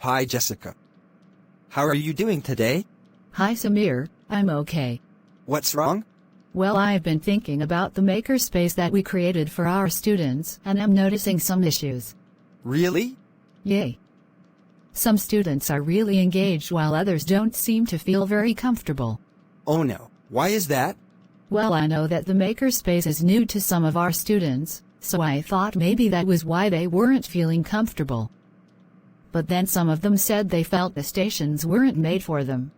Hi Jessica. How are you doing today? Hi Samir, I'm okay. What's wrong? Well, I've been thinking about the makerspace that we created for our students, and I'm noticing some issues. Really? Yay. Some students are really engaged while others don't seem to feel very comfortable. Oh no, why is that? Well, I know that the makerspace is new to some of our students, so I thought maybe that was why they weren't feeling comfortable. But then some of them said they felt the stations weren't made for them.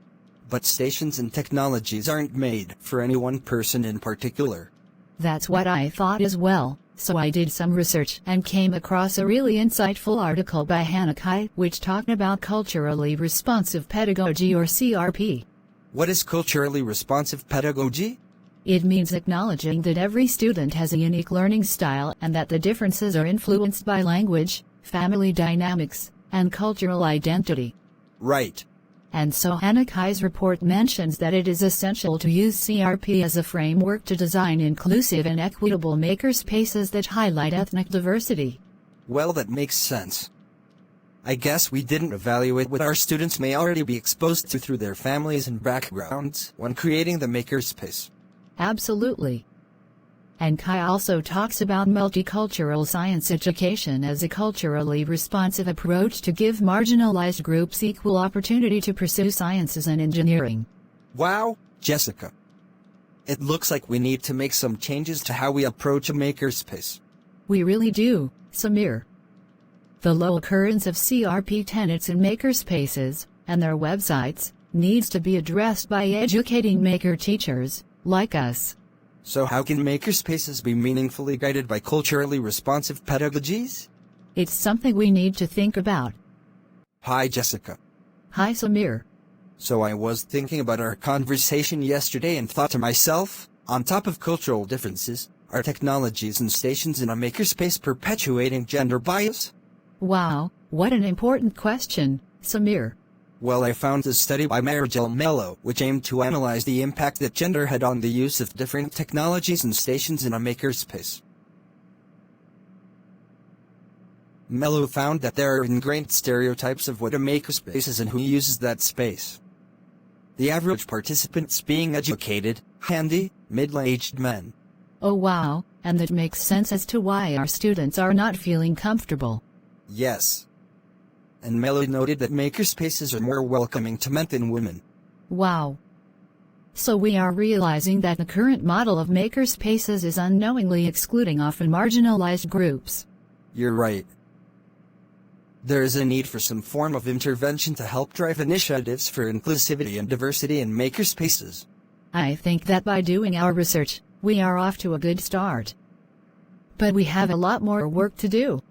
But stations and technologies aren't made for any one person in particular. That's what I thought as well, so I did some research and came across a really insightful article by Hannah Kai which talked about culturally responsive pedagogy or CRP. What is culturally responsive pedagogy? It means acknowledging that every student has a unique learning style and that the differences are influenced by language, family dynamics, and cultural identity. Right. And so Hannah Kai's report mentions that it is essential to use CRP as a framework to design inclusive and equitable makerspaces that highlight ethnic diversity. Well, that makes sense. I guess we didn't evaluate what our students may already be exposed to through their families and backgrounds when creating the makerspace. Absolutely. And Kai also talks about multicultural science education as a culturally responsive approach to give marginalized groups equal opportunity to pursue sciences and engineering. Wow, Jessica. It looks like we need to make some changes to how we approach a makerspace. We really do, Samir. The low occurrence of CRP tenets in makerspaces, and their websites, needs to be addressed by educating maker teachers, like us. So how can makerspaces be meaningfully guided by culturally responsive pedagogies? It's something we need to think about. Hi Jessica. Hi Samir. So I was thinking about our conversation yesterday and thought to myself, on top of cultural differences, are technologies and stations in a makerspace perpetuating gender bias? Wow, what an important question, Samir. Well, I found a study by Marigel Mello which aimed to analyze the impact that gender had on the use of different technologies and stations in a makerspace. Mello found that there are ingrained stereotypes of what a makerspace is and who uses that space. The average participants being educated, handy, middle-aged men. Oh wow, and that makes sense as to why our students are not feeling comfortable. Yes. And Mello noted that makerspaces are more welcoming to men than women. Wow. So we are realizing that the current model of makerspaces is unknowingly excluding often marginalized groups. You're right. There is a need for some form of intervention to help drive initiatives for inclusivity and diversity in makerspaces. I think that by doing our research, we are off to a good start. But we have a lot more work to do.